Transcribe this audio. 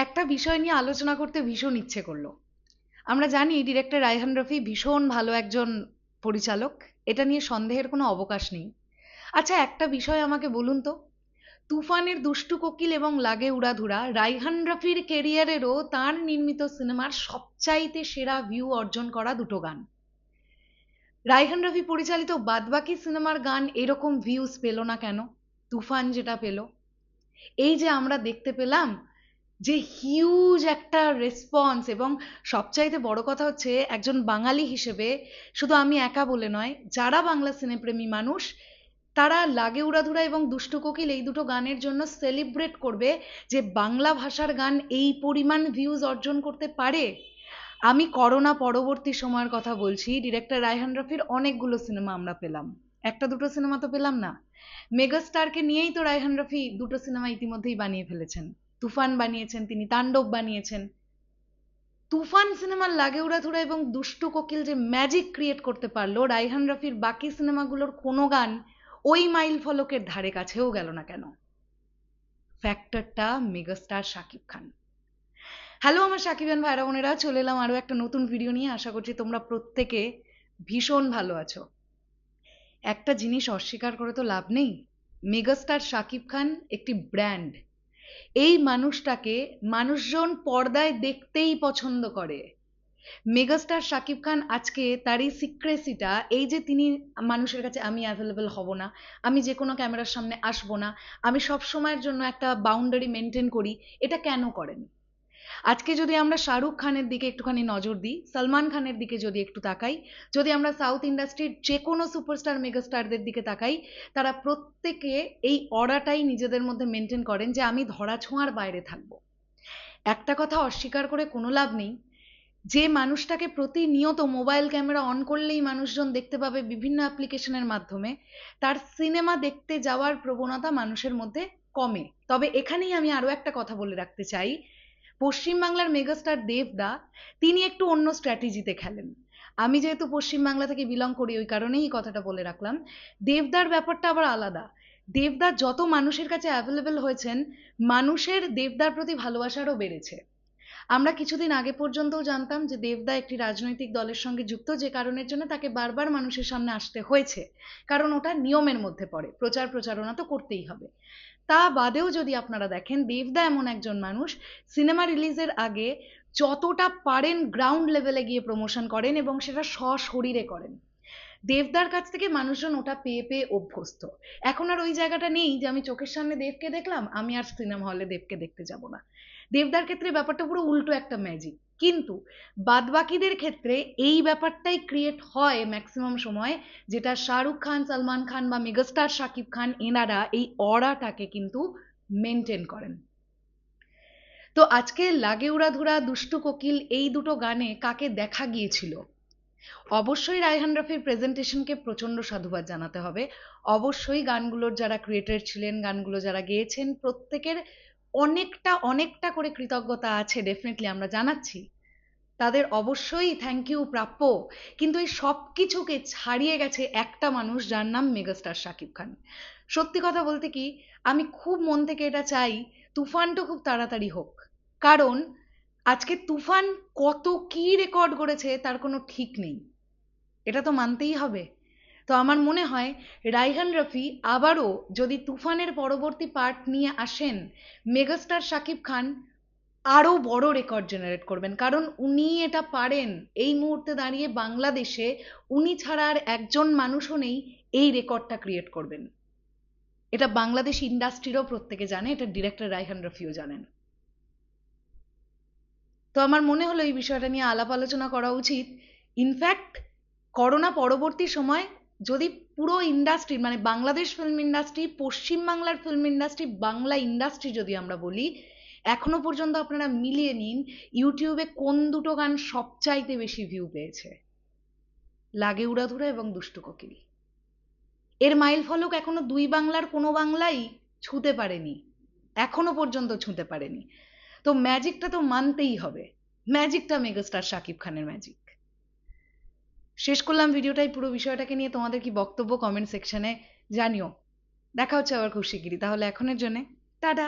একটা বিষয় নিয়ে আলোচনা করতে ভীষণ ইচ্ছে করলো। আমরা জানি ডিরেক্টর রায়হান রফি ভীষণ ভালো একজন পরিচালক, এটা নিয়ে সন্দেহের কোনো অবকাশ নেই। আচ্ছা, একটা বিষয় আমাকে বলুন তো, তুফানের দুষ্টু কোকিল এবং লাগে উড়াধুরা রায়হান রফির কেরিয়ারেরও তার নির্মিত সিনেমার সবচাইতে সেরা ভিউ অর্জন করা দুটো গান। রায়হান রফি পরিচালিত বাদবাকি সিনেমার গান এরকম ভিউজ পেল না কেন? তুফান যেটা পেল, এই যে আমরা দেখতে পেলাম যে হিউজ একটা রেসপন্স, এবং সবচাইতে বড় কথা হচ্ছে একজন বাঙালি হিসেবে শুধু আমি একা বলে নয়, যারা বাংলা সিনেপ্রেমী মানুষ তারা লাগে উড়াধুরা এবং দুষ্টু কোকিল এই দুটো গানের জন্য সেলিব্রেট করবে যে বাংলা ভাষার গান এই পরিমাণ ভিউজ অর্জন করতে পারে। আমি করোনা পরবর্তী সময়ের কথা বলছি, ডিরেক্টর রায়হান রফির অনেকগুলো সিনেমা আমরা পেলাম, একটা দুটো সিনেমা তো পেলাম না। মেগাস্টারকে নিয়েই তো রায়হান রফি দুটো সিনেমা ইতিমধ্যেই বানিয়ে ফেলেছেন। তুফান বানিয়েছেন তিনি, তাণ্ডব বানিয়েছেন। তুফান সিনেমার লাগে উড়াধুরা এবং দুষ্টু কোকিল যে ম্যাজিক ক্রিয়েট করতে পারলো, রায়হান রফির বাকি সিনেমাগুলোর কোনো গান ওই মাইল ফলকের ধারে কাছেও গেল না কেন? ফ্যাক্টরটা মেগাস্টার শাকিব খান। হ্যালো আমার সাকিবান ভাইরা বোনেরা, চলে এলাম আরো একটা নতুন ভিডিও নিয়ে। আশা করছি তোমরা প্রত্যেকে ভীষণ ভালো আছো। একটা জিনিস অস্বীকার করে তো লাভ নেই, মেগাস্টার শাকিব খান একটি ব্র্যান্ড। এই মানুষটাকে মানুষজন পর্দায় দেখতেই পছন্দ করে। মেগাস্টার শাকিব খান আজকে তার এই সিক্রেসিটা, এই যে তিনি মানুষের কাছে আমি অ্যাভেলেবল হব না, আমি যে কোনো ক্যামেরার সামনে আসবো না, আমি সব সময়ের জন্য একটা বাউন্ডারি মেনটেন করি, এটা কেন করেন? আজকে যদি আমরা শাহরুখ খানের দিকে একটুখানি নজর দিই, সলমান খানের দিকে যদি একটু তাকাই, যদি আমরা সাউথ ইন্ডাস্ট্রির যে কোনো সুপারস্টার মেগাস্টারদের দিকে তাকাই, তারা প্রত্যেকে এই অরাটাই নিজেদের মধ্যে মেনটেন করেন যে আমি ধরাছোঁয়ার বাইরে থাকবো। একটা কথা অস্বীকার করে কোনো লাভ নেই, যে মানুষটাকে প্রতিনিয়ত মোবাইল ক্যামেরা অন করলেই মানুষজন দেখতে পাবে বিভিন্ন অ্যাপ্লিকেশনের মাধ্যমে, তার সিনেমা দেখতে যাওয়ার প্রবণতা মানুষের মধ্যে কমে। তবে এখানেই আমি আরো একটা কথা বলে রাখতে চাই, পশ্চিমবাংলার মেগাস্টার দেবদা তিনি একটু অন্য স্ট্র্যাটেজিতে খেলেন। আমি যেহেতু পশ্চিমবাংলা থেকে বিলং করি, ওই কারণেই এই কথাটা বলে রাখলাম। দেবদার ব্যাপারটা আবার আলাদা। দেবদা যত মানুষের কাছে অ্যাভেলেবেল হয়েছেন, মানুষের দেবদার প্রতি ভালোবাসারও বেড়েছে। আমরা কিছুদিন আগে পর্যন্তও জানতাম যে দেবদা একটি রাজনৈতিক দলের সঙ্গে যুক্ত, যে কারণের জন্য তাকে বারবার মানুষের সামনে আসতে হয়েছে, কারণ ওটা নিয়মের মধ্যে পড়ে, প্রচার প্রচারণা তো করতেই হবে। তা বাদেও যদি আপনারা দেখেন, দেবদা এমন একজন মানুষ, সিনেমা রিলিজের আগে যতটা পারেন গ্রাউন্ড লেভেলে গিয়ে প্রমোশন করেন এবং সেটা সশরীরে করেন। দেবদার কাছ থেকে মানুষজন ওটা পেয়ে পেয়ে অভ্যস্ত। এখন আর ওই জায়গাটা নেই যে আমি চোখের সামনে দেবকে দেখলাম, আমি আর সিনেমা হলে দেবকে দেখতে যাব না। দেবদার ক্ষেত্রে ব্যাপারটা পুরো উল্টো একটা ম্যাজিক। কিন্তু বাদবাকিদের ক্ষেত্রে এই ব্যাপারটাই ক্রিয়েট হয় ম্যাক্সিমাম সময়, যেটা শাহরুখ খান, সলমান খান বা মেগাস্টার শাকিব খান, এনারা এই অরাটাকে কিন্তু মেনটেন করেন। তো আজকে লাগে উড়াধুরা, দুষ্টু কোকিল এই দুটো গানে কাকে দেখা গিয়েছিল? অবশ্যই রায়হান রফির প্রেজেন্টেশনকে প্রচন্ড সাধুবাদ জানাতে হবে। অবশ্যই গানগুলোর যারা ক্রিয়েটর ছিলেন, গানগুলো যারা গেয়েছেন, প্রত্যেকের অনেকটা অনেকটা করে কৃতজ্ঞতা আছে, ডেফিনেটলি আমরা জানাচ্ছি, তাদের অবশ্যই থ্যাংক ইউ প্রাপ্য। কিন্তু এই সব কিছুকে ছাড়িয়ে গেছে একটা মানুষ, যার নাম মেগাস্টার শাকিব খান। সত্যি কথা বলতে কি, আমি খুব মন থেকে এটা চাই তুফানটা খুব তাড়াতাড়ি হোক। কারণ আজকে তুফান কত কি রেকর্ড করেছে তার কোনো ঠিক নেই, এটা তো মানতেই হবে। তো আমার মনে হয় রায়হান রফি আবারও যদি তুফানের পরবর্তী পার্ট নিয়ে আসেন, মেগাস্টার শাকিব খান আরো বড় রেকর্ড জেনারেট করবেন, কারণ উনি এটা পারেন। এই মুহূর্তে দাঁড়িয়ে বাংলাদেশে উনি ছাড়া আর একজন মানুষও নেই এই রেকর্ডটা ক্রিয়েট করবেন। এটা বাংলাদেশ ইন্ডাস্ট্রিরও প্রত্যেকে জানে, এটা ডিরেক্টর রায়হান রফিও জানেন। তো আমার মনে হলো এই বিষয়টা নিয়ে আলাপ আলোচনা করা উচিত। ইনফ্যাক্ট করোনা পরবর্তী সময় যদি পুরো ইন্ডাস্ট্রি, মানে বাংলাদেশ ফিল্ম ইন্ডাস্ট্রি, পশ্চিমবাংলার ফিল্ম ইন্ডাস্ট্রি, বাংলা ইন্ডাস্ট্রি যদি আমরা বলি, এখনো পর্যন্ত আপনারা মিলিয়ে নিন ইউটিউবে কোন দুটো গান সবচাইতে বেশি ভিউ পেয়েছে? লাগে উড়াধুরা এবং দুষ্টু কোকিল। এর মাইল ফলক এখনো দুই বাংলার কোনো বাংলাই ছুঁতে পারেনি, এখনো পর্যন্ত ছুঁতে পারেনি। তো ম্যাজিকটা তো মানতেই হবে, ম্যাজিকটা মেগাস্টার শাকিব খানের ম্যাজিক। শেষ করলাম ভিডিওটাই। পুরো বিষয়টাকে নিয়ে তোমাদের কি বক্তব্য কমেন্ট সেকশনে জানিও। দেখা হচ্ছে আবার খুব শিগগিরই। তাহলে এখনের জন্য টাটা।